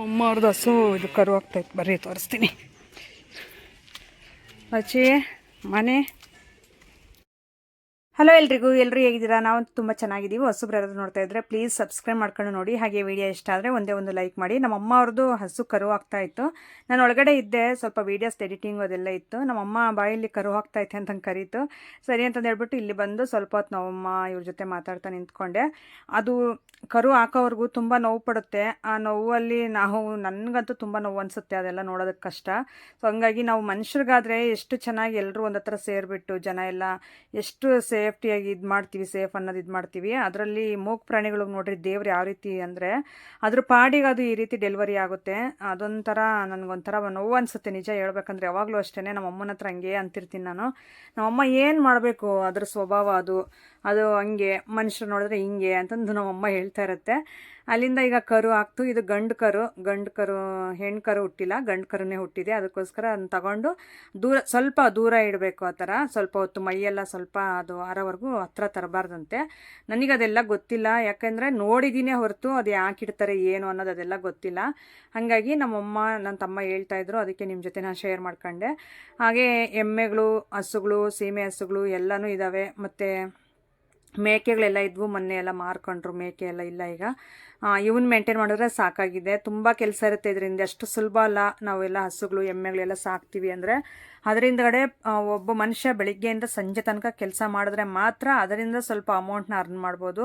ಅಮ್ಮ ಅವ್ರದ್ದು ಹಸು ಇದು ಕರು ಆಗ್ತಾಯಿತ್ತು, ಬರ್ರಿ ತೋರಿಸ್ತೀನಿ. ಅಚ್ಚಿ ಮನೆ. ಹಲೋ ಎಲ್ಲರೂ ಹೇಗಿದ್ದೀರಾ? ನಾವು ತುಂಬ ಚೆನ್ನಾಗಿದ್ದೀವಿ. ಹೊಸಬ್ರು ಯಾರಾದರೂ ನೋಡ್ತಾ ಇದ್ದರೆ ಪ್ಲೀಸ್ ಸಬ್ಸ್ಕ್ರೈಬ್ ಮಾಡ್ಕೊಂಡು ನೋಡಿ. ಹಾಗೆ ವಿಡಿಯೋ ಇಷ್ಟ ಆದರೆ ಒಂದೇ ಒಂದು ಲೈಕ್ ಮಾಡಿ. ನಮ್ಮ ಅಮ್ಮ ಅವ್ರದ್ದು ಹಸು ಕರು ಆಗ್ತಾ ಇತ್ತು. ನಾನು ಒಳಗಡೆ ಇದ್ದೆ, ಸ್ವಲ್ಪ ವೀಡಿಯೋಸ್ ಎಡಿಟಿಂಗ್ ಅದೆಲ್ಲ ಇತ್ತು. ನಮ್ಮಮ್ಮ ಬಾಯಲ್ಲಿ ಕರು ಆಗ್ತೈತೆ ಅಂತಂದು ಕರೀತು. ಸರಿ ಅಂತಂದು ಹೇಳ್ಬಿಟ್ಟು ಇಲ್ಲಿ ಬಂದು ಸ್ವಲ್ಪ ಹೊತ್ತು ನಮ್ಮಮ್ಮ ಇವ್ರ ಜೊತೆ ಮಾತಾಡ್ತಾ ನಿಂತ್ಕೊಂಡೆ. ಅದು ಕರು ಹಾಕೋವ್ರಿಗೂ ತುಂಬ ನೋವು ಪಡುತ್ತೆ. ಆ ನೋವಲ್ಲಿ ನನಗಂತೂ ತುಂಬ ನೋವು ಅನಿಸುತ್ತೆ, ಅದೆಲ್ಲ ನೋಡೋದಕ್ಕೆ ಕಷ್ಟ. ಸೊ ಹಂಗಾಗಿ ನಾವು ಮನುಷ್ಯರಿಗಾದರೆ ಎಷ್ಟು ಚೆನ್ನಾಗಿ ಎಲ್ಲರೂ ಒಂದು ಹತ್ರ ಸೇರಿಬಿಟ್ಟು ಜನ ಎಲ್ಲ ಎಷ್ಟು ಸೇಫ್ಟಿಯಾಗಿ ಇದು ಮಾಡ್ತೀವಿ, ಸೇಫ್ ಅನ್ನೋದು ಇದು ಮಾಡ್ತೀವಿ. ಅದರಲ್ಲಿ ಮೂಕ್ ಪ್ರಾಣಿಗಳಿಗೆ ನೋಡ್ರಿ ದೇವ್ರು ಯಾವ ರೀತಿ ಅಂದರೆ ಅದ್ರ ಪಾಡಿಗೆ ಅದು ಈ ರೀತಿ ಡೆಲಿವರಿ ಆಗುತ್ತೆ. ಅದೊಂಥರ ನನಗೊಂಥರ ನೋವು ಅನಿಸುತ್ತೆ ನಿಜ ಹೇಳ್ಬೇಕಂದ್ರೆ. ಯಾವಾಗಲೂ ಅಷ್ಟೇ ನಮ್ಮ ಅಮ್ಮನ ಹತ್ರ ಹಂಗೆ ಅಂತಿರ್ತೀನಿ ನಾನು. ನಮ್ಮಮ್ಮ ಏನು ಮಾಡಬೇಕು, ಅದ್ರ ಸ್ವಭಾವ ಅದು ಹಂಗೆ, ಮನುಷ್ಯರು ನೋಡಿದ್ರೆ ಹಿಂಗೆ ಅಂತಂದು ನಮ್ಮಮ್ಮ ಹೇಳ್ತಾ ಇರುತ್ತೆ. ಅಲ್ಲಿಂದ ಈಗ ಕರು ಆಗ್ತು. ಇದು ಗಂಡು ಕರು, ಹೆಣ್ಣು ಕರು ಹುಟ್ಟಿಲ್ಲ, ಗಂಡು ಕರುನೇ ಹುಟ್ಟಿದೆ. ಅದಕ್ಕೋಸ್ಕರ ಅದನ್ನ ತಗೊಂಡು ಸ್ವಲ್ಪ ದೂರ ಇಡಬೇಕು. ಆ ಥರ ಸ್ವಲ್ಪ ಹೊತ್ತು ಮೈಯೆಲ್ಲ ಸ್ವಲ್ಪ ಅದು ಆರೋವರೆಗೂ ಹತ್ರ ತರಬಾರ್ದಂತೆ. ನನಗದೆಲ್ಲ ಗೊತ್ತಿಲ್ಲ, ಯಾಕೆಂದರೆ ನೋಡಿದ್ದೀನಿ ಹೊರತು ಅದು ಯಾಕೆ ಇಡ್ತಾರೆ ಏನು ಅನ್ನೋದು ಅದೆಲ್ಲ ಗೊತ್ತಿಲ್ಲ. ಹಾಗಾಗಿ ನಮ್ಮಮ್ಮ ನನ್ನ ತಮ್ಮ ಹೇಳ್ತಾಯಿದ್ರು, ಅದಕ್ಕೆ ನಿಮ್ಮ ಜೊತೆ ನಾನು ಶೇರ್ ಮಾಡ್ಕೊಂಡೆ. ಹಾಗೆ ಎಮ್ಮೆಗಳು, ಹಸುಗಳು, ಸೀಮೆ ಹಸುಗಳು ಎಲ್ಲನೂ ಇದ್ದಾವೆ. ಮತ್ತು ಮೇಕೆಗಳೆಲ್ಲ ಇದ್ವು, ಮೊನ್ನೆ ಎಲ್ಲ ಮಾರ್ಕೊಂಡ್ರು. ಮೇಕೆ ಎಲ್ಲ ಇಲ್ಲ ಈಗ. ಇವನ್ನ ಮೇಂಟೈನ್ ಮಾಡಿದ್ರೆ ಸಾಕಾಗಿದೆ. ತುಂಬ ಕೆಲಸ ಇರುತ್ತೆ ಇದರಿಂದ, ಅಷ್ಟು ಸುಲಭ ಅಲ್ಲ. ನಾವೆಲ್ಲ ಹಸುಗಳು ಎಮ್ಮೆಗಳೆಲ್ಲ ಸಾಕ್ತೀವಿ ಅಂದರೆ ಅದರಿಂದಗಡೆ ಒಬ್ಬ ಮನುಷ್ಯ ಬೆಳಿಗ್ಗೆಯಿಂದ ಸಂಜೆ ತನಕ ಕೆಲಸ ಮಾಡಿದ್ರೆ ಮಾತ್ರ ಅದರಿಂದ ಸ್ವಲ್ಪ ಅಮೌಂಟ್ನ ಅರ್ನ್ ಮಾಡ್ಬೋದು.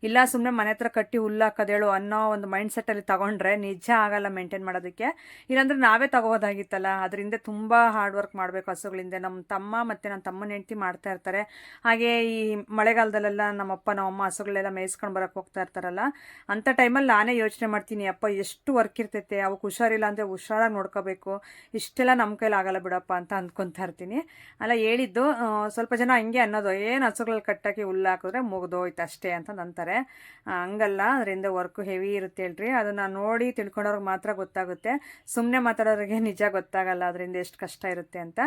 ಇಲ್ಲ ಸುಮ್ಮನೆ ಮನೆ ಹತ್ರ ಕಟ್ಟಿ ಹುಲ್ಲಾಕೋದೇಳು ಅನ್ನೋ ಒಂದು ಮೈಂಡ್ ಸೆಟ್ಟಲ್ಲಿ ತಗೊಂಡ್ರೆ ನಿಜ ಆಗಲ್ಲ ಮೇಂಟೈನ್ ಮಾಡೋದಕ್ಕೆ. ಇಲ್ಲಾಂದ್ರೆ ನಾವೇ ತಗೋಬೋದಾಗಿತ್ತಲ್ಲ. ಅದರಿಂದ ತುಂಬ ಹಾರ್ಡ್ ವರ್ಕ್ ಮಾಡಬೇಕು ಹಸುಗಳಿಂದ. ನಮ್ಮ ತಮ್ಮ ಮತ್ತು ನನ್ನ ತಮ್ಮನ ಹೆಂಡತಿ ಮಾಡ್ತಾ ಇರ್ತಾರೆ. ಹಾಗೆ ಈ ಮಳೆಗಾಲದಲ್ಲೆಲ್ಲ ನಮ್ಮಪ್ಪ ನಮ್ಮಮ್ಮ ಹಸುಗಳೆಲ್ಲ ಮೇಯಿಸ್ಕೊಂಡು ಬರೋಕ್ಕೆ ಹೋಗ್ತಾ ಇರ್ತಾರಲ್ಲ, ಅಂಥ ಟೈಮಲ್ಲಿ ನಾನೇ ಯೋಚನೆ ಮಾಡ್ತೀನಿ, ಅಪ್ಪ ಎಷ್ಟು ವರ್ಕ್ ಇರ್ತೈತೆ, ಅವಕ್ಕೆ ಹುಷಾರಿಲ್ಲ ಅಂದರೆ ಹುಷಾರಾಗಿ ನೋಡ್ಕೋಬೇಕು, ಇಷ್ಟೆಲ್ಲ ನಮ್ಮ ಕೈಲಿ ಆಗಲ್ಲ ಬಿಡಪ್ಪ ಅಂತ ಅಂದ್ಕೊತಾ ಇರ್ತೀನಿ. ಅಲ್ಲ ಹೇಳಿದ್ದು ಸ್ವಲ್ಪ ಜನ ಹಂಗೆ ಅನ್ನೋದು, ಏನು ಹಸುಗಳಲ್ಲಿ ಕಟ್ಟಾಕಿ ಹುಲ್ಲು ಹಾಕಿದ್ರೆ ಮುಗಿದೋಯ್ತು ಅಷ್ಟೇ ಅಂತಂದು ಅಂತಾರೆ. ಹಂಗಲ್ಲ, ಅದರಿಂದ ವರ್ಕು ಹೆವಿ ಇರುತ್ತೆ ಹೇಳ್ರಿ. ಅದನ್ನು ನೋಡಿ ತಿಳ್ಕೊಂಡವ್ರಿಗೆ ಮಾತ್ರ ಗೊತ್ತಾಗುತ್ತೆ. ಸುಮ್ಮನೆ ಮಾತಾಡೋರಿಗೆ ನಿಜ ಗೊತ್ತಾಗಲ್ಲ ಅದರಿಂದ ಎಷ್ಟು ಕಷ್ಟ ಇರುತ್ತೆ ಅಂತ.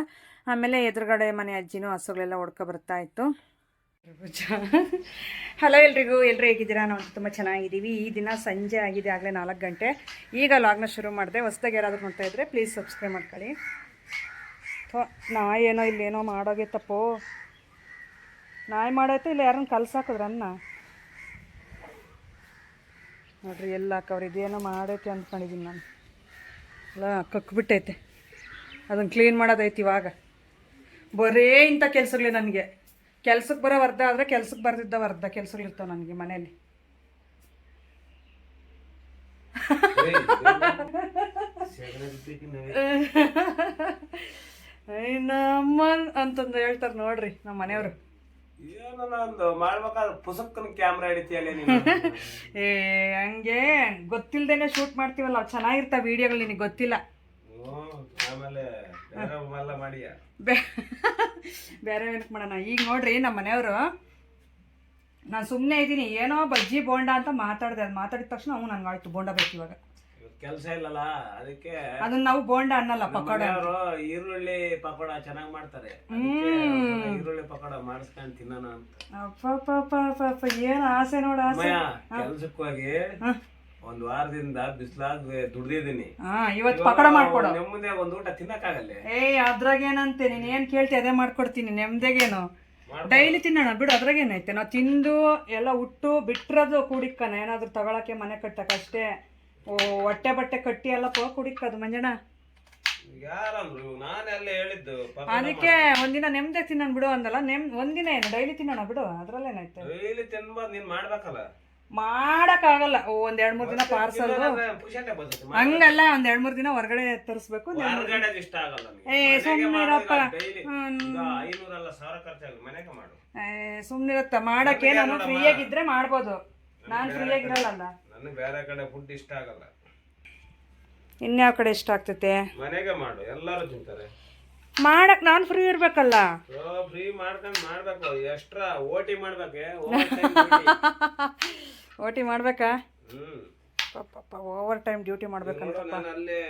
ಆಮೇಲೆ ಎದುರುಗಡೆ ಮನೆ ಅಜ್ಜಿನೂ ಹಸುಗಳೆಲ್ಲ ಹೊಡ್ಕೊ ಬರ್ತಾ ಇತ್ತು. ಹಲೋ ಎಲ್ಲರೂ ಹೇಗಿದ್ದೀರಾ? ನಾವು ತುಂಬ ಚೆನ್ನಾಗಿದ್ದೀವಿ. ಈ ದಿನ ಸಂಜೆ ಆಗಿದೆ, ಆಗಲೇ 4 ಗಂಟೆ. ಈಗ ಲಾಗ್ನ ಶುರು ಮಾಡಿದೆ. ಹೊಸ್ದಾಗಿ ಯಾರಾದರೂ ನೋಡ್ತಾ ಇದ್ದರೆ ಪ್ಲೀಸ್ ಸಬ್ಸ್ಕ್ರೈಬ್ ಮಾಡ್ಕೊಳ್ಳಿ. ನಾಯಿ ಏನೋ ಇಲ್ಲೇನೋ ಮಾಡೋಗೈತಪ್ಪೋ. ನಾಯಿ ಮಾಡೈತೆ ಇಲ್ಲ ಯಾರನ್ನ ಕಲ್ಸಾಕಿದ್ರ ಅನ್ನ ನೋಡ್ರಿ, ಎಲ್ಲ ಹಾಕವ್ರಿ. ಇದೇನೋ ಮಾಡೈತೆ ಅಂದ್ಕೊಂಡಿದ್ದೀನಿ ನಾನು. ಎಲ್ಲ ಕಕ್ಬಿಟ್ಟೈತೆ, ಅದನ್ನು ಕ್ಲೀನ್ ಮಾಡೋದೈತಿ ಇವಾಗ. ಬರೇ ಇಂಥ ಕೆಲಸಗಳೇ ನನಗೆ. ಕೆಲ್ಸಕ್ಕೆ ಬರೋ ಅರ್ಧ ಆದರೆ ಕೆಲ್ಸಕ್ಕೆ ಬರ್ದಿದ್ದವ ಅರ್ಧ ಕೆಲಸಗಳಿರ್ತಾವೆ ನನಗೆ ಮನೆಯಲ್ಲಿ. ನಮ್ಮ ಅಂತಂದು ಹೇಳ್ತಾರೆ ನೋಡ್ರಿ ನಮ್ಮ ಮನೆಯವರು. ಏ ಹಂಗೆ ಗೊತ್ತಿಲ್ದೇನೆ ಶೂಟ್ ಮಾಡ್ತೀವಲ್ಲ, ಚೆನ್ನಾಗಿರ್ತಾವ ವಿಡಿಯೋಗಳು, ನಿನಗೆ ಗೊತ್ತಿಲ್ಲ. ಬೇರೆ ಏನಕ್ಕೆ ಮಾಡೋಣ. ಈಗ ನೋಡ್ರಿ ನಮ್ಮ ಮನೆಯವರು, ನಾನು ಸುಮ್ಮನೆ ಇದ್ದೀನಿ, ಏನೋ ಬಜ್ಜಿ ಬೋಂಡ ಅಂತ ಮಾತಾಡಿದೆ. ಅದು ಮಾತಾಡಿದ ತಕ್ಷಣ ಅವ್ನು ನಂಗೆ ಆಯ್ತು ಬೋಂಡ ಬೇಕು ಇವಾಗ. ಕೆಲಸ ಇಲ್ಲಲ್ಲ ಅದಕ್ಕೆ ಅದನ್ನ ನಾವು ಬೋಂಡ ಅನ್ನಲ್ಲ, ಪಕೋಡ. ಈರುಳ್ಳಿ ಪಕೋಡ ಚೆನ್ನಾಗಿ ಮಾಡ್ತಾರೆ. ಈರುಳ್ಳಿ ಪಕೋಡ ಮಾಡಿಸ್ಕೊಂಡು ತಿನ್ನೋಣ ಅಂತ. ಅಪ್ಪ ಏನು ಆಸೆ ನೋಡ. ಕೆಲ್ಸಕ್ಕೆ ಹೋಗಿ 1 ವಾರದಿಂದ ಬಿಸಿಲಾಗ ದುಡ್ದಿದ್ದೀನಿ. ಇವತ್ತು ಪಕೋಡ ಮಾಡ್ಕೊಡು. ನೆಮ್ಮದಿಯಾಗ ಒಂದು ಊಟ ತಿನ್ನಕ್ಕಾಗಲ್ಲ. ಅದ್ರಾಗೇನಂತೆ, ನೀನು ಏನು ಕೇಳ್ತಿ ಅದೇ ಮಾಡ್ಕೊಡ್ತೀನಿ. ನೆಮ್ಮದಿಗೇನು ಡೈಲಿ ತಿನ್ನೋಣ ಬಿಡು, ಅದ್ರಾಗೇನೈತೆ. ನಾವು ತಿಂದು ಎಲ್ಲ ಉಟ್ಟು ಬಿಟ್ಟಿರೋದು ಕುಡಿಕ್ಕನ, ಏನಾದರೂ ತಗೊಳಕ್ಕೆ ಮನೆ ಕಟ್ಟಕ್ಕಷ್ಟೇ. ಹೊಟ್ಟೆ ಬಟ್ಟೆ ಕಟ್ಟಿ ಎಲ್ಲ ಕುಡಿಕ್ಕದು ಮಂಜಣ್ಣ. ಯಾರಂದ್ರು? ನಾನೆಲ್ಲ ಹೇಳಿದ್ದು ಅದಕ್ಕೆ ಒಂದಿನ ನೆಮ್ಮದಿ ತಿನ್ನೋಣ ಬಿಡು ಅಂದಲ್ಲ. ಒಂದಿನ ಏನು ಡೈಲಿ ತಿನ್ನೋಣ ಬಿಡು, ಅದ್ರಲ್ಲೇನೈತೆ. ಡೈಲಿ ತಿನ್ಬಾರ್ದು, ನೀನ್ ಮಾಡ್ಬೇಕಲ್ಲ. ಮಾಡಕ್ಕಾಗಲ್ಲ. 1-2-3 ದಿನ ಪಾರ್ಸಲ್ ಹಂಗಲ್ಲ, 1-2-3 ದಿನ ಹೊರಗಡೆ ತರಿಸ್ಬೇಕು. ಇಷ್ಟ ಆಗಲ್ಲ. ಸುಮ್ಮನಿರಪ್ಪ, ಸುಮ್ಮನಿರತ್ತ ಮಾಡಕ್ಕೆ. ನಾನು ಫ್ರೀಯಾಗಿದ್ರೆ ಮಾಡ್ಬೋದು, ನಾನು ಫ್ರೀಯಾಗಿರಲ್ಲ. ನನಗೆ ಬೇರೆ ಕಡೆ ಫುಡ್ ಇಷ್ಟ ಆಗಲ್ಲ. ಇನ್ಯಾವ ಕಡೆ ಇಷ್ಟ ಆಗ್ತೈತೆ? ಮನೆಗೆ ಮಾಡು, ಎಲ್ಲರೂ ತಿಂತಾರೆ. ಮಾಡಕ್ ನಾನು ಫ್ರೀ ಇರ್ಬೇಕಲ್ಲ. ಫ್ರೀ ಮಾಡ್ಕೊಂಡು ಮಾಡ್ಬೇಕು. ಎಕ್ಸ್ಟ್ರಾ ಓಟಿ ಮಾಡ್ಬೇಕೆ. ಓಟಿ ಮಾಡ್ಬೇಕಾ? ಓವರ್ ಟೈಮ್ ಡ್ಯೂಟಿ ಮಾಡ್ಬೇಕಂತ. ನಾನು ಅಲ್ಲಿ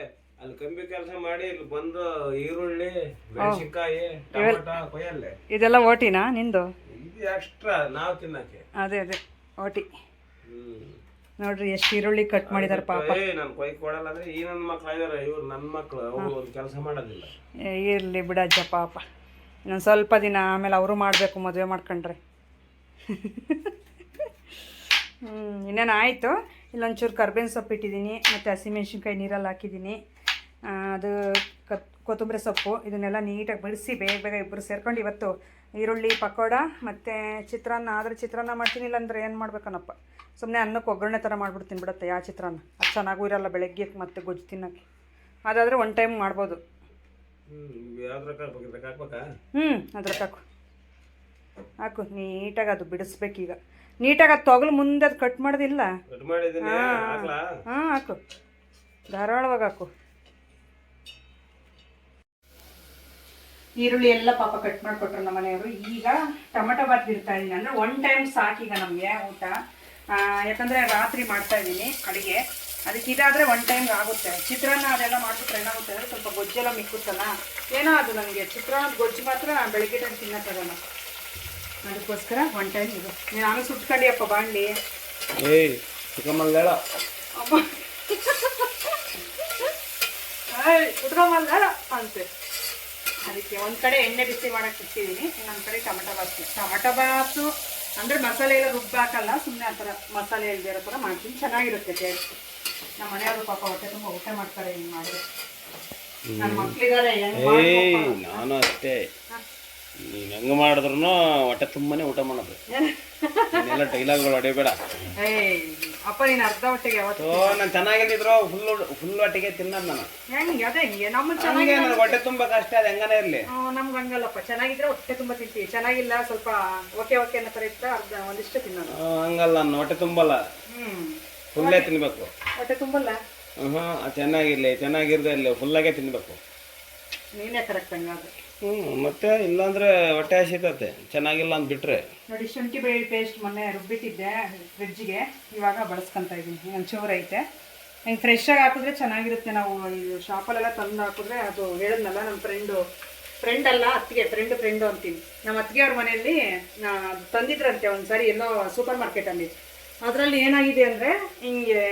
ಕಂಬಿ ಕೆಲಸ ಮಾಡಿ ಇಲ್ಲಿ ಬಂದು ಈರುಳ್ಳಿ, ಮೆಣಸಿನಕಾಯಿ, ಟೊಮೆಟೊ ಕೊಯ್ಯಲ್ಲೇ. ಇದೆಲ್ಲ ಓಟಿನಾ ನಿಂದು? ಇದು ಎಕ್ಸ್ಟ್ರಾ ನಾವು ತಿನ್ನಕ್ಕೆ. ಅದೇ ಓಟಿ. ನೋಡ್ರಿ ಎಷ್ಟು ಈರುಳ್ಳಿ ಕಟ್ ಮಾಡಿದಾರೆ ಪಾಪ. ನಾನು ಕೊಯ್ ಕೊಡಲ್ಲ ಅಂದ್ರೆ ಈ ನನ್ನ ಮಕ್ಳು ಇದಾರೆ, ಇವ್ರು ನನ್ನ ಮಕ್ಳು, ಅವ್ರು ಒಂದು ಕೆಲಸ ಮಾಡೋದಿಲ್ಲ. ಇರಲಿ ಬಿಡಜ್ಜ ಪಾಪ, ಇನ್ನೊಂದು ಸ್ವಲ್ಪ ದಿನ ಆಮೇಲೆ ಅವರು ಮಾಡಬೇಕು ಮದುವೆ ಮಾಡ್ಕೊಂಡ್ರೆ. ಇನ್ನೇನು ಆಯಿತು. ಇಲ್ಲೊಂಚೂರು ಕರ್ಬೇವಿನ ಸೊಪ್ಪು ಇಟ್ಟಿದ್ದೀನಿ, ಮತ್ತು ಹಸಿಮೆಣ್ಸಿನ್ಕಾಯಿ ನೀರಲ್ಲಿ ಹಾಕಿದ್ದೀನಿ. ಅದು ಕೊತ್ತಂಬರಿ ಸೊಪ್ಪು, ಇದನ್ನೆಲ್ಲ ನೀಟಾಗಿ ಬಿಡಿಸಿ ಬೇಗ ಬೇಗ ಇಬ್ಬರು ಸೇರ್ಕೊಂಡು ಇವತ್ತು ಈರುಳ್ಳಿ ಪಕೋಡ ಮತ್ತು ಚಿತ್ರಾನ್ನ. ಆದರೆ ಚಿತ್ರಾನ್ನ ಮಾಡ್ತೀನಿ, ಇಲ್ಲಾಂದ್ರೆ ಏನು ಮಾಡ್ಬೇಕನಪ್ಪ, ಸುಮ್ಮನೆ ಅನ್ನಕ್ಕೆ ಒಗ್ಗರಣೆ ಥರ ಮಾಡಿಬಿಡ್ತೀನಿ ಬಿಡುತ್ತೆ. ಯಾವ ಚಿತ್ರಾನ್ನ ಅದು ಚೆನ್ನಾಗೂ ಇರೋಲ್ಲ ಬೆಳಗ್ಗೆ ಮತ್ತು ಗೊಜ್ಜು ತಿನ್ನೋಕ್ಕೆ. ಅದಾದರೆ ಒನ್ ಟೈಮ್ ಮಾಡ್ಬೋದು. ಅದ್ರಕ್ಕೆ ಹಾಕು ನೀಟಾಗಿ ಅದು ಬಿಡಿಸ್ಬೇಕೀಗ. ನೀಟಾಗಿ ಅದು ತೊಗಲು ಮುಂದೆ ಅದು ಕಟ್ ಮಾಡೋದಿಲ್ಲ. ಹಾಂ ಹಾಕು, ಧಾರಾಳವಾಗಿ ಹಾಕು. ಈರುಳ್ಳಿ ಎಲ್ಲ ಪಾಪ ಕಟ್ ಮಾಡಿಕೊಟ್ರು ನಮ್ಮ ಮನೆಯವರು. ಈಗ ಟೊಮೆಟೊ ಬಾತ್ ಬಿಡ್ತಾ ಇದ್ದೀನಿ, ಅಂದರೆ ಒನ್ ಟೈಮ್ ಸಾಕೀಗ ನಮಗೆ ಊಟ. ಯಾಕಂದರೆ ರಾತ್ರಿ ಮಾಡ್ತಾ ಇದ್ದೀನಿ ಅಡುಗೆ, ಅದಕ್ಕೆ ಇದಾದರೆ ಒನ್ ಟೈಮ್ಗೆ ಆಗುತ್ತೆ. ಚಿತ್ರಾನ್ನ ಅದೆಲ್ಲ ಮಾಡಿಬಿಟ್ರೆ ಏನಾಗುತ್ತೆ ಅಂದರೆ ಸ್ವಲ್ಪ ಗೊಜ್ಜೆಲ್ಲ ಮಿಕ್ಕುತ್ತಲ್ಲ, ಏನೋ ಅದು ನನಗೆ ಚಿತ್ರಾನ್ನದ ಗೊಜ್ಜು ಮಾತ್ರ ಬೆಳಗ್ಗೆ ಟೈಮ್ ತಿನ್ನೋಕ್ಕಾಗಲ್ಲ. ಅದಕ್ಕೋಸ್ಕರ ಒನ್ ಟೈಮ್ ಇದು. ನೀನು ಆಮೇಲೆ ಸುಟ್ಕೊಂಡಿಯಪ್ಪ ಬಾಣಲಿ. ಸುಟ್ಕೊಂಬಲ್ಲ ಅಂತೆ. ಅದಕ್ಕೆ ಒಂದು ಕಡೆ ಎಣ್ಣೆ ಬಿಸಿ ಮಾಡೋಕ್ಕೆ ಇಟ್ಟಿದ್ದೀನಿ, ಇನ್ನೊಂದು ಕಡೆ ಟೊಮೆಟೊ ಬಾತು ಅಂದರೆ ಮಸಾಲೆ ಎಲ್ಲ ರುಬ್ಬ ಹಾಕಲ್ಲ, ಸುಮ್ಮನೆ ಆ ಥರ ಮಸಾಲೆ ಇಲ್ದಿರೋ ಥರ ಮಾಡ್ತೀನಿ, ಚೆನ್ನಾಗಿರುತ್ತೆ ಟೇಸ್ಟ್. ನಮ್ಮ ಮನೆಯವರು ಪಾಪ ಹೊಟ್ಟೆ ತುಂಬ ಊಟ ಮಾಡ್ತಾರೆ ಹಿಂಗೆ ಮಾಡಿದ್ರೆ. ನನ್ನ ಮಕ್ಕಳಿದ್ದಾರೆ, ನಾನು ಅಷ್ಟೇ, ನೀನು ಹೆಂಗೆ ಮಾಡಿದ್ರು ಹೊಟ್ಟೆ ತುಂಬನೇ ಊಟ ಮಾಡೋದು. ಎಲ್ಲ ಡೈಲಾಗ್ಗಳು ಹೊಡೆಯಬೇಡ. ಅಪ್ಪ ನೀನು ಅರ್ಧ ಹೊಟ್ಟೆಗೆ ಯಾವತ್ತು ನಾನು ಚೆನ್ನಾಗಿದ್ರು ಫುಲ್ ಹೊಟ್ಟೆಗೆ ತಿನ್ನೋದು ನಾನು. ಹೆಂಗೆ ಅದೇ ಹಿಂಗೆ ನಮ್ಮ ಚೆನ್ನಾಗಿ ನನಗೆ ಹೊಟ್ಟೆ ತುಂಬ ಕಷ್ಟ, ಅದು ಹೆಂಗನೇ ಇರಲಿ. ನಮ್ಗೆ ಹಂಗಲ್ಲಪ್ಪ, ಚೆನ್ನಾಗಿದ್ರೆ ಹೊಟ್ಟೆ ತುಂಬ ತಿಂತೀವಿ, ಚೆನ್ನಾಗಿಲ್ಲ ಸ್ವಲ್ಪ ಓಕೆ ಓಕೆ ಅನ್ನೋ ಥರ ಇತ್ತು ಅರ್ಧ ಒಂದಿಷ್ಟೇ ತಿನ್ನೋದು. ಹಂಗಲ್ಲ, ನನ್ನ ಹೊಟ್ಟೆ ತುಂಬಲ್ಲ, ಫುಲ್ಲೇ ತಿನ್ಬೇಕು. ಹೊಟ್ಟೆ ತುಂಬಲ್ಲ? ಚೆನ್ನಾಗಿರ್ಲಿ, ಚೆನ್ನಾಗಿರ್ದೇ ಇರಲಿ, ಫುಲ್ಲಾಗೆ ತಿನ್ಬೇಕು. ನೀನೇ ಕರೆಕ್ಟ್ ಹಂಗಾದ್ರೆ. ಮತ್ತೆ ಇಲ್ಲಾಂದ್ರೆ ಹೊಟ್ಟೆ ಹಸಿತತೆ, ಚೆನ್ನಾಗಿಲ್ಲ ಅಂತ ಬಿಟ್ರೆ. ನೋಡಿ, ಶುಂಠಿ ಬೆಳ್ಳುಳ್ಳಿ ಪೇಸ್ಟ್ ಮೊನ್ನೆ ರುಬ್ಬಿಟ್ಟಿದ್ದೆ ಫ್ರಿಡ್ಜಿಗೆ, ಇವಾಗ ಬಳಸ್ಕೊಂತ ಇದ್ದೀನಿ. ಒಂಚೂರು ಐತೆ, ಹಿಂಗೆ ಫ್ರೆಶ್ಶಾಗಿ ಹಾಕಿದ್ರೆ ಚೆನ್ನಾಗಿರುತ್ತೆ. ನಾವು ಇದು ಶಾಪಲ್ಲೆಲ್ಲ ತಂದು ಹಾಕಿದ್ರೆ, ಅದು ಹೇಳಿದ್ನಲ್ಲ ನಮ್ಮ ಫ್ರೆಂಡ್ ಅಲ್ಲ ಅತ್ತಿಗೆ, ಫ್ರೆಂಡು ಅಂತೀವಿ. ನಮ್ಮ ಅತ್ತಿಗೆ ಅವ್ರ ಮನೆಯಲ್ಲಿ ತಂದಿದ್ರಂತೆ ಒಂದು ಸಾರಿ ಎಲ್ಲೋ ಸೂಪರ್ ಮಾರ್ಕೆಟಲ್ಲಿ. ಅದರಲ್ಲಿ ಏನಾಗಿದೆ ಅಂದರೆ ಹಿಂಗೆ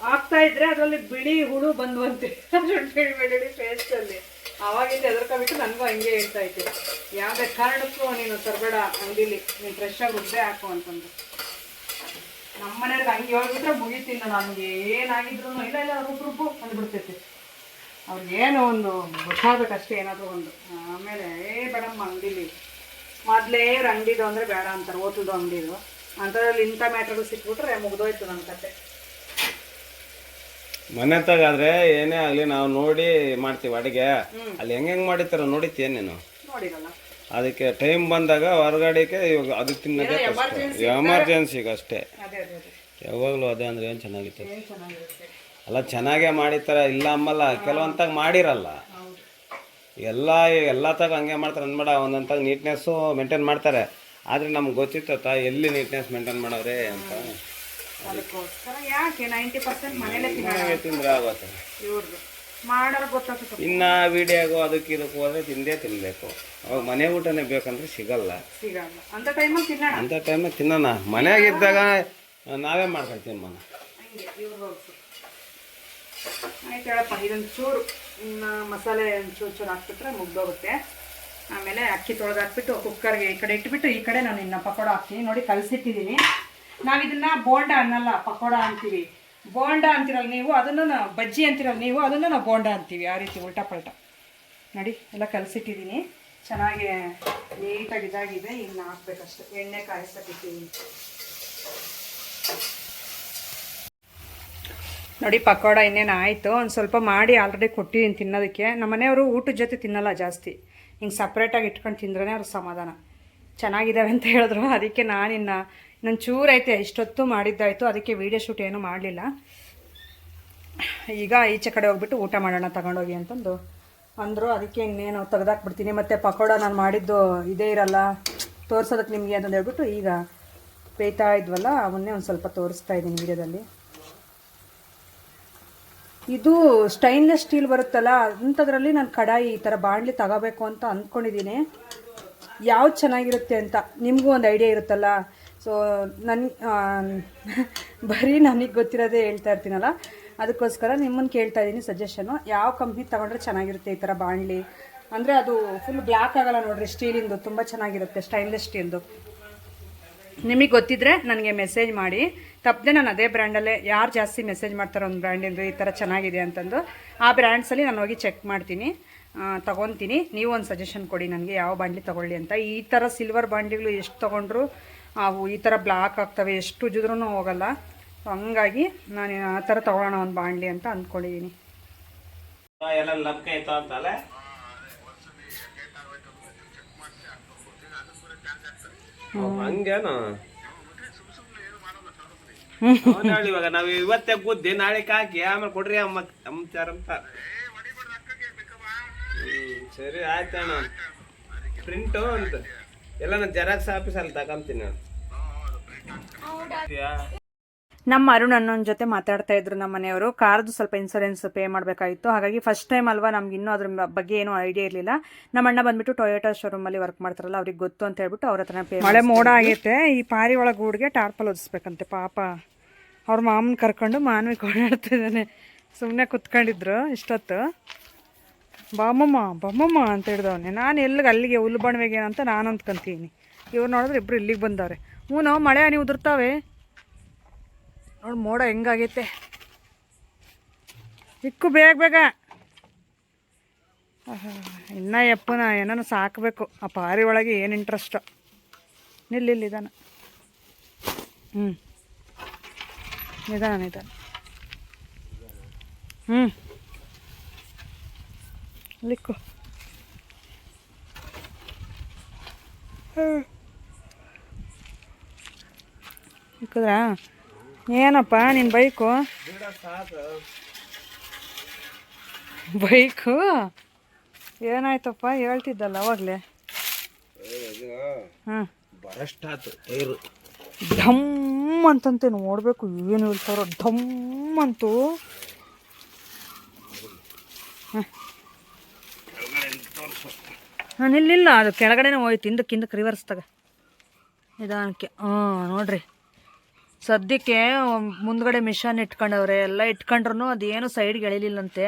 ಹಾಕ್ತಾ ಇದ್ರೆ ಅದರಲ್ಲಿ ಬಿಳಿ ಹುಳು ಬಂದುವಂತೆ ಶುಂಠಿ ಬೆಳ್ಳುಳ್ಳಿ ಪೇಸ್ಟಲ್ಲಿ. ಆವಾಗಿಂದ ಎದುರ್ಕೊಬಿಟ್ಟು ನನಗೂ ಹಂಗೆ ಹೇಳ್ತಾ ಇದ್ದೆ, ಯಾವುದೇ ಕಾರಣಕ್ಕೂ ನೀನು ತರಬೇಡ ಅಂಗಡಿಲಿ, ನೀನು ಫ್ರೆಶ್ಶಾಗಿ ರುಬ್ಬೆ ಹಾಕು ಅಂತಂದು. ನಮ್ಮ ಮನೆಯವ್ರಿಗೆ ಹಂಗೆ ಹೇಳ್ಬಿಟ್ರೆ ಮುಗಿತೀನಿ ನಾನು. ನಮಗೆ ಏನಾಗಿದ್ರು ಇಲ್ಲ ರುಬ್ಬು ಅಂದ್ಬಿಡ್ತೈತಿ. ಅವ್ರಿಗೇನೋ ಒಂದು ಗೊತ್ತಾಗಬೇಕಷ್ಟೇ, ಏನಾದರೂ ಒಂದು. ಆಮೇಲೆ ಬೇಡಮ್ಮ ಅಂಗಡಿಲಿ, ಮೊದಲೇ ಅಂಗಡಿದು ಅಂದರೆ ಬೇಡ ಅಂತಾರೆ, ಹೋಟೆಲ್ದು ಅಂಗಡಿದು ಅಂಥದ್ರಲ್ಲಿ ಇಂಥ ಮ್ಯಾಟ್ರಿಗಳು ಸಿಕ್ಬಿಟ್ರೆ ಮುಗ್ದೋಯ್ತು ನನ್ನ ಕತೆ. ಮನೆ ತಗಾದ್ರೆ ಏನೇ ಆಗಲಿ ನಾವು ನೋಡಿ ಮಾಡ್ತೀವಿ ಅಡುಗೆ. ಅಲ್ಲಿ ಹೆಂಗೆ ಮಾಡಿರ್ತಾರ ನೋಡಿತ್ತೀಯ ನೀನು? ನೋಡಿರಲ್ಲ. ಅದಕ್ಕೆ ಟೈಮ್ ಬಂದಾಗ ಹೊರಗಡೆಗೆ ಇವಾಗ ಅದು ತಿನ್ನೋದೇ ಕಷ್ಟ, ಎಮರ್ಜೆನ್ಸಿಗೆ ಅಷ್ಟೇ. ಯಾವಾಗಲೂ ಅದೇ ಅಂದರೆ ಏನು ಚೆನ್ನಾಗಿತ್ತು ಅಲ್ಲ, ಚೆನ್ನಾಗೇ ಮಾಡಿರ್ತಾರೆ, ಇಲ್ಲ ಅಂಬಲ್ಲ. ಕೆಲವೊಂತಾಗ ಮಾಡಿರಲ್ಲ, ಎಲ್ಲ ತಗ ಹಂಗೆ ಮಾಡ್ತಾರೆ ಅನ್ಬೇಡ. ಒಂದೊಂತಾಗ ನೀಟ್ನೆಸ್ಸು ಮೇಂಟೈನ್ ಮಾಡ್ತಾರೆ, ಆದರೆ ನಮ್ಗೆ ಗೊತ್ತಿತ್ತ ಎಲ್ಲಿ ನೀಟ್ನೆಸ್ ಮೇಂಟೈನ್ ಮಾಡವ್ರೆ ಅಂತ. ಅದಕ್ಕೋಸ್ಕರ ಯಾಕೆ 90% ಮನೇಲೆ ತಿಂದ್ರೆ ಆಗುತ್ತೆ. ಇವ್ರದ್ದು ಮಾಡೋರು ಗೊತ್ತಾಗ್ತದೆ. ಇನ್ನು ವಿಡಿಯೋಗು ಅದಕ್ಕೆ ಇದಕ್ಕೆ ಹೋದ್ರೆ ತಿನ್ನಬೇಕು. ಅವಾಗ ಮನೆ ಊಟನೇ ಬೇಕಂದ್ರೆ ಸಿಗಲ್ಲ. ಅಂಥ ಟೈಮಲ್ಲಿ ತಿನ್ನೋಣ, ಅಂಥ ಟೈಮಲ್ಲಿ ತಿನ್ನೋಣ. ಮನೆಯಾಗಿದ್ದಾಗ ನಾವೇ ಮಾಡ್ಕೊಳ್ತೀವಿ ಮನೆ. ಆಯ್ತು ಹೇಳಪ್ಪ, ಇದೊಂದು ಚೂರು ಮಸಾಲೆ ಚೂರು ಹಾಕ್ಬಿಟ್ರೆ ಮುಗ್ದೋಗುತ್ತೆ. ಆಮೇಲೆ ಅಕ್ಕಿ ತೊಳೆದು ಹಾಕ್ಬಿಟ್ಟು ಕುಕ್ಕರ್ಗೆ ಈ ಕಡೆ ಇಟ್ಬಿಟ್ಟು, ಈ ಕಡೆ ನಾನು ಇನ್ನು ಪಕೋಡ ಹಾಕ್ತೀನಿ. ನೋಡಿ ಕಲಸಿಟ್ಟಿದ್ದೀನಿ. ನಾವಿದನ್ನು ಬೋಂಡ ಅನ್ನಲ್ಲ, ಪಕೋಡ ಅಂತೀವಿ. ಬೋಂಡ ಅಂತಿರಲ್ಲ ನೀವು, ಅದನ್ನು ಬಜ್ಜಿ ಅಂತಿರಲ್ಲ ನೀವು, ಅದನ್ನು ನಾವು ಬೋಂಡ ಅಂತೀವಿ. ಆ ರೀತಿ ಉಲ್ಟಾ ಪಲ್ಟ. ನೋಡಿ ಎಲ್ಲ ಕಲಸಿಟ್ಟಿದ್ದೀನಿ, ಚೆನ್ನಾಗಿ ನೀಟಾಗಿ ಇದಾಗಿದೆ. ಇನ್ನು ಹಾಕ್ಬೇಕಷ್ಟೆ, ಎಣ್ಣೆ ಕಾಯಿಸಕ್ಕಿಟ್ಟಿದ್ದೀನಿ. ನೋಡಿ ಪಕೋಡ ಇನ್ನೇನು ಆಯಿತು. ಒಂದು ಸ್ವಲ್ಪ ಮಾಡಿ ಆಲ್ರೆಡಿ ಕೊಟ್ಟಿದ್ದೀನಿ ತಿನ್ನೋದಕ್ಕೆ. ನಮ್ಮ ಮನೆಯವರು ಊಟದ ಜೊತೆ ತಿನ್ನಲ್ಲ ಜಾಸ್ತಿ, ಹಿಂಗೆ ಸಪ್ರೇಟಾಗಿ ಇಟ್ಕೊಂಡು ತಿಂದ್ರೇ ಅವ್ರ ಸಮಾಧಾನ. ಚೆನ್ನಾಗಿದ್ದಾವೆ ಅಂತ ಹೇಳಿದ್ರು, ಅದಕ್ಕೆ ಇನ್ನೊಂದು ಚೂರು ಐತೆ, ಇಷ್ಟೊತ್ತು ಮಾಡಿದ್ದಾಯಿತು. ಅದಕ್ಕೆ ವೀಡಿಯೋ ಶೂಟ್ ಏನೂ ಮಾಡಲಿಲ್ಲ. ಈಗ ಈಚೆ ಕಡೆ ಹೋಗ್ಬಿಟ್ಟು ಊಟ ಮಾಡೋಣ ತಗೊಂಡೋಗಿ ಅಂತಂದು ಅಂದರು. ಅದಕ್ಕೆ ಇನ್ನೇನು ತೆಗ್ದಾಕ್ಬಿಡ್ತೀನಿ. ಮತ್ತು ಪಕೋಡ ನಾನು ಮಾಡಿದ್ದು ಇದೇ ಇರಲ್ಲ ತೋರಿಸೋದಕ್ಕೆ ನಿಮಗೆ ಅಂತಂದು ಹೇಳ್ಬಿಟ್ಟು ಈಗ ಬೇಯ್ತಾ ಇದ್ವಲ್ಲ, ಅವನ್ನೇ ಒಂದು ಸ್ವಲ್ಪ ತೋರಿಸ್ತಾ ಇದ್ದೀನಿ ವೀಡಿಯೋದಲ್ಲಿ. ಇದು ಸ್ಟೈನ್ಲೆಸ್ ಸ್ಟೀಲ್ ಬರುತ್ತಲ್ಲ, ಅಂಥದ್ರಲ್ಲಿ ನಾನು ಕಡಾಯಿ ಈ ಥರ ಬಾಣಲಿ ತಗೋಬೇಕು ಅಂತ ಅಂದ್ಕೊಂಡಿದ್ದೀನಿ. ಯಾವ್ದು ಚೆನ್ನಾಗಿರುತ್ತೆ ಅಂತ ನಿಮಗೂ ಒಂದು ಐಡಿಯಾ ಇರುತ್ತಲ್ಲ. ಸೊ ಬರೀ ನನಗೆ ಗೊತ್ತಿರೋದೇ ಹೇಳ್ತಾ ಇರ್ತೀನಲ್ಲ, ಅದಕ್ಕೋಸ್ಕರ ನಿಮ್ಮನ್ನು ಕೇಳ್ತಾ ಇದ್ದೀನಿ ಸಜೆಷನು. ಯಾವ ಕಂಪ್ನಿ ತೊಗೊಂಡ್ರೆ ಚೆನ್ನಾಗಿರುತ್ತೆ ಈ ಥರ ಬಾಣಲಿ ಅಂದರೆ ಅದು ಫುಲ್ ಬ್ಲ್ಯಾಕ್ ಆಗಲ್ಲ ನೋಡಿರಿ, ಸ್ಟೀಲಿಂದು ತುಂಬ ಚೆನ್ನಾಗಿರುತ್ತೆ, ಸ್ಟೈನ್ಲೆಸ್ ಸ್ಟೀಲ್ದು. ನಿಮಗೆ ಗೊತ್ತಿದ್ದರೆ ನನಗೆ ಮೆಸೇಜ್ ಮಾಡಿ, ತಪ್ಪದೆ ನಾನು ಅದೇ ಬ್ರ್ಯಾಂಡಲ್ಲೇ, ಯಾರು ಜಾಸ್ತಿ ಮೆಸೇಜ್ ಮಾಡ್ತಾರೋ ಒಂದು ಬ್ರ್ಯಾಂಡಿಂದು ಈ ಥರ ಚೆನ್ನಾಗಿದೆ ಅಂತಂದು ಆ ಬ್ರ್ಯಾಂಡ್ಸಲ್ಲಿ ನಾನು ಹೋಗಿ ಚೆಕ್ ಮಾಡ್ತೀನಿ, ತೊಗೊತೀನಿ. ನೀವು ಒಂದು ಸಜೆಷನ್ ಕೊಡಿ ನನಗೆ ಯಾವ ಬಾಂಡ್ಲಿ ತೊಗೊಳ್ಳಿ ಅಂತ. ಈ ಥರ ಸಿಲ್ವರ್ ಬಾಂಡ್ಲಿಗಳು ಎಷ್ಟು ತೊಗೊಂಡ್ರು ಅವು ಈ ಥರ ಬ್ಲಾಕ್ ಆಗ್ತವೆ, ಎಷ್ಟು ಉಜ್ಜಿದ್ರೂ ಹೋಗಲ್ಲ. ಹಂಗಾಗಿ ನಾನು ಆ ಥರ ತೊಗೊಳ್ಳೋಣ ಒಂದು ಬಾಂಡ್ಲಿ ಅಂತ ಅಂದ್ಕೊಂಡಿದ್ದೀನಿ. ಹಂಗೇನು ಇವಾಗ ನಾವು ಇವತ್ತೇ ಗುದ್ದಿ ನಾಳೆ ಹಾಕಿ ಆಮೇಲೆ ಕೊಡ್ರಿ ಅಮ್ಮಚಾರ ಅಂತ. ಸರಿ ಆಯ್ತಣ್ಣ, ಪ್ರಿಂಟು ಅಂತ ಎಲ್ಲ ನಾನು ಜೆರಾಕ್ಸ್ ಆಫೀಸಲ್ಲಿ ತಗೊಂತೀನಿ ನಾನು. ನಮ್ಮ ಅರುಣ್ ಅನ್ನೋನ್ ಜೊತೆ ಮಾತಾಡ್ತಾ ಇದ್ರು ನಮ್ಮ ಮನೆಯವರು. ಕಾರ್ದು ಸ್ವಲ್ಪ ಇನ್ಸೂರೆನ್ಸ್ ಪೇ ಮಾಡಬೇಕಾಗಿತ್ತು, ಹಾಗಾಗಿ ಫಸ್ಟ್ ಟೈಮ್ ಅಲ್ವಾ, ನಮ್ಗೆ ಇನ್ನೂ ಅದ್ರ ಬಗ್ಗೆ ಏನೂ ಐಡಿಯಾ ಇರಲಿಲ್ಲ. ನಮ್ಮ ಅಣ್ಣ ಬಂದ್ಬಿಟ್ಟು ಟೊಯೋಟಾ ಶೋರೂಮಲ್ಲಿ ವರ್ಕ್ ಮಾಡ್ತಾರಲ್ಲ, ಅವ್ರಿಗೆ ಗೊತ್ತು ಅಂತ ಹೇಳ್ಬಿಟ್ಟು ಅವ್ರ ಹತ್ರನೇ ಪೇ. ಮಳೆ ಮೋಡ ಆಗೈತೆ, ಈ ಪಾರಿ ಒಳಗೆ ಗೂಡಿಗೆ ಟಾರ್ಪಲ್ ಓದಿಸ್ಬೇಕಂತೆ ಪಾಪ. ಅವ್ರ ಮಾಮನ ಕರ್ಕೊಂಡು ಮಾನವಿಗೆ ಓಡಾಡ್ತಿದ್ದಾನೆ. ಸುಮ್ಮನೆ ಕುತ್ಕೊಂಡಿದ್ರು ಇಷ್ಟೊತ್ತು. ಬಾಮಮ್ಮ ಅಂತ ಹೇಳಿದವನೆ. ನಾನು ಎಲ್ಲಿಗೆ ಅಲ್ಲಿಗೆ ಹುಲ್ಬಣ್ವೆಗೆ ಅಂತ ನಾನು ಅಂದ್ಕೊಂತೀನಿ. ಇವ್ರು ನೋಡಿದ್ರೆ ಇಬ್ಬರು ಇಲ್ಲಿಗೆ ಬಂದವ್ರೆ. ಹ್ಞೂ ಮಳೆ ಹನಿ ಉದುರ್ತಾವೆ ನೋಡಿ, ಮೋಡ ಹೆಂಗಾಗೈತೆ. ಇಕ್ಕು ಬೇಗ ಇನ್ನು ಯಪ್ಪನ ಏನೋ ಸಾಕಬೇಕು. ಆ ಪಾರಿ ಒಳಗೆ ಏನು ಇಂಟ್ರೆಸ್ಟು. ನಿಲ್ಲಿದ್ದಾನ. ನಿಧಾನ. ಲಿಕ್ಕು. ಇಕ್ಕದ್ರಾ? ಏನಪ್ಪ ನಿನ್ನ ಬೈಕು ಏನಾಯ್ತಪ್ಪ? ಹೇಳ್ತಿದ್ದಲ್ಲ ಅವಾಗಲೇ. ಢಮ್ ಅಂತಂತೆ ನೋಡ್ಬೇಕು, ಏನು ಹೇಳ್ತಾರೋ ಢಮ್ ಅಂತು. ಇಲ್ಲಿಲ್ಲ, ಅದು ಕೆಳಗಡೆನೇ ಹೋಯ್ತು, ಹಿಂದಕ್ಕೆ ರಿವರ್ಸ್ ತಗ ನಿಧಾನಕ್ಕೆ. ನೋಡ್ರಿ, ಸದ್ಯಕ್ಕೆ ಮುಂದ್ಗಡೆ ಮಿಷನ್ ಇಟ್ಕೊಂಡವ್ರೆ. ಎಲ್ಲ ಇಟ್ಕೊಂಡ್ರು ಅದೇನು ಸೈಡ್ಗೆ ಎಳಿಲಿಲ್ಲಂತೆ.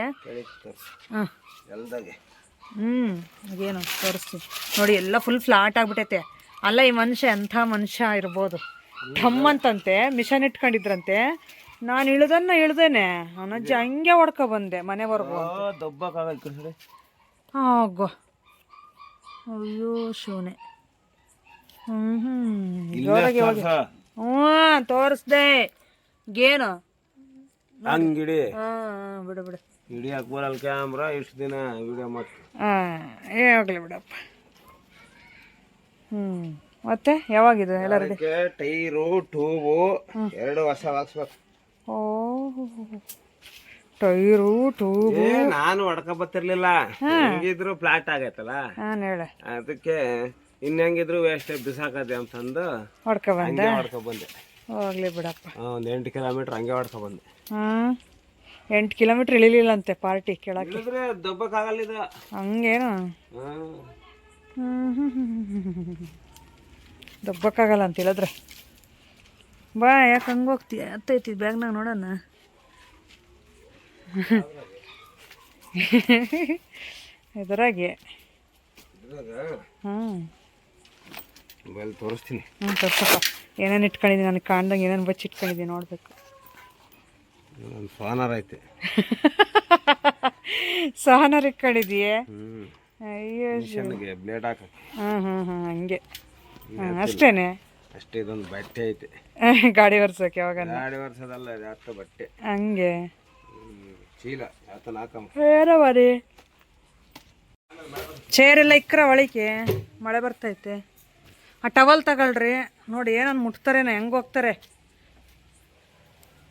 ಅದೇನು ತೋರಿಸ್ತೀನಿ ನೋಡಿ, ಎಲ್ಲ ಫುಲ್ ಫ್ಲಾಟ್ ಆಗ್ಬಿಟ್ಟೈತೆ. ಅಲ್ಲ, ಈ ಮನುಷ್ಯ ಎಂಥ ಮನುಷ್ಯ ಇರ್ಬೋದು. ಢಮ್ ಅಂತಂತೆ ಮಿಷನ್ ಇಟ್ಕೊಂಡಿದ್ರಂತೆ. ನಾನು ಇಳ್ದೇನೆ ಅವನಜ್ಜಿ ಹಂಗೆ ಹೊಡ್ಕೊ ಬಂದೆ ಮನೆವರೆಗೂ. ಹೋಗೋ, ಅಯ್ಯೋ ಶಿವನೇ. ತೋರಿಸ್ದೆ ಗೇನು ಹಂಗಿಡಿ. ಬಿಡು ಹಿಡಿಯಕ್ ಬರಲ್ಲ ಕ್ಯಾಮ್ರಾ, ಇಷ್ಟು ದಿನ ವಿಡಿಯೋ ಮಾಡಿ. ಹೋಗ್ಲಿ ಬಿಡಪ್ಪ. ಮತ್ತೆ ಯಾವಾಗಿದು ಎಲ್ಲ ರೆಡಿ? ಟೈರು ಟ್ಯೂಬು ಎರಡು ಹೊಸ ಹಾಕ್ಸ್ಬೇಕು. ಟೈರು ಟ್ಯೂಬು ನಾನು ಹೊಡ್ಕ ಬತ್ತಿರ್ಲಿಲ್ಲ, ಹೆಂಗಿದ್ರು ಫ್ಲಾಟ್ ಆಗೈತಲ್ಲ, ಅದಕ್ಕೆ ಇನ್ನೆಂಗಿದ್ರು ವೇಸ್ಟ್ ಬಿಸಾಕದೆ ಅಂತಂದು ಹೊಡ್ಕ ಬಂದೆ. ಹೋಗ್ಲಿ ಬಿಡಪ್ಪ. ಒಂದು 8 ಕಿಲೋಮೀಟರ್ ಹಂಗೆ ಹೊಡ್ಕ ಬಂದೆ. 8 ಕಿಲೋಮೀಟರ್ ಇಳಿಲಿಲ್ಲಂತೆ ಪಾರ್ಟಿ ಕೆಳಗೆ. ದಬ್ಬಕ್ಕಾಗಲ್ಲ ಇದು. ಹಂಗೇನು ದಬ್ಬಕ್ಕಾಗಲ್ಲ ಅಂತ ಹೇಳಿದ್ರೆ ಬಾ. ಯಾಕೆ ಹಂಗೆ ಹೋಗ್ತೀಯ? ಅತ್ತೈತಿ ಬ್ಯಾಗ್ನಾಗ ನೋಡೋಣ. ಇದರಾಗೆ ತೋರಿಸ್ತೀನಿ. ತೋರ್ಸಪ್ಪ, ಏನೇನು ಇಟ್ಕೊಂಡಿದ್ದೀನಿ ನನಗೆ ಕಾಣ್ದಂಗೆ, ಏನೇನು ಬಚ್ಚಿ ಇಟ್ಕೊಂಡಿದ್ದೀನಿ ನೋಡ್ಬೇಕು. ಸಾನರ್ ಐತೆ. ಸಾನರ್ ಇಟ್ಕೊಂಡಿದೀಯೇ? ಅಯ್ಯೋ ಬ್ಲೇಡ್ ಹಾಕ. ಹಂಗೆ ಅಷ್ಟೇನೆ? ಅಷ್ಟೇ. ಇದೊಂದು ಬಟ್ಟೆ ಐತೆ ಗಾಡಿ ಒರ್ಸೋಕೆ. ಯಾವಾಗ ಗಾಡಿ ಒರ್ಸೋದಲ್ಲ, ಜಾಸ್ತಿ ಬಟ್ಟೆ. ಹಂಗೆ ಚೀಲ ಆತನ ಹಾಕಮ್ಮ. ಬೇರೆ ಚೇರೆಲ್ಲ ಇಕ್ರ ಒಳಗೆ ಮಳೆ ಬರ್ತೈತೆ. ಆ ಟವಲ್ ತಗೊಳ್ರಿ ನೋಡಿ, ಏನನ್ನು ಮುಟ್ತಾರೇನೋ, ಹೆಂಗೆ ಹೋಗ್ತಾರೆ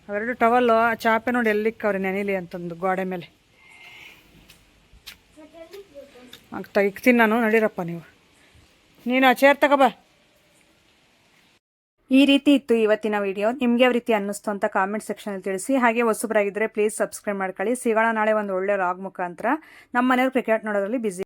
ಅವೆರಡು ಟವಲ್ಲು. ಆ ಚಾಪೆ ನೋಡಿ ಎಲ್ಲಿಕ್ಕವ್ರೆ ನೆನಿಲಿ ಅಂತಂದು ಗೋಡೆ ಮೇಲೆ. ಇಕ್ತೀನಿ ನಾನು, ನಡೀರಪ್ಪ ನೀವು. ನೀನು ಆ ಚೇರ್ ತಗೋಬಾ. ಈ ರೀತಿ ಇತ್ತು ಇವತ್ತಿನ ವಿಡಿಯೋ. ನಿಮಗೆ ಯಾವ ರೀತಿ ಅನ್ನಿಸ್ತು ಅಂತ ಕಾಮೆಂಟ್ ಸೆಕ್ಷನಲ್ಲಿ ತಿಳಿಸಿ. ಹಾಗೆ ಹೊಸಬರಾಗಿದ್ದರೆ ಪ್ಲೀಸ್ ಸಬ್ಸ್ಕ್ರೈಬ್ ಮಾಡ್ಕೊಳ್ಳಿ. ಸಿಗೋಣ ನಾಳೆ ಒಂದು ಒಳ್ಳೆ ವ್ಲಾಗ್ ಮುಖಾಂತರ. ನಮ್ಮ ಮನೆಯವ್ರು ಕ್ರಿಕೆಟ್ ನೋಡೋದ್ರಲ್ಲಿ ಬಿಸಿ.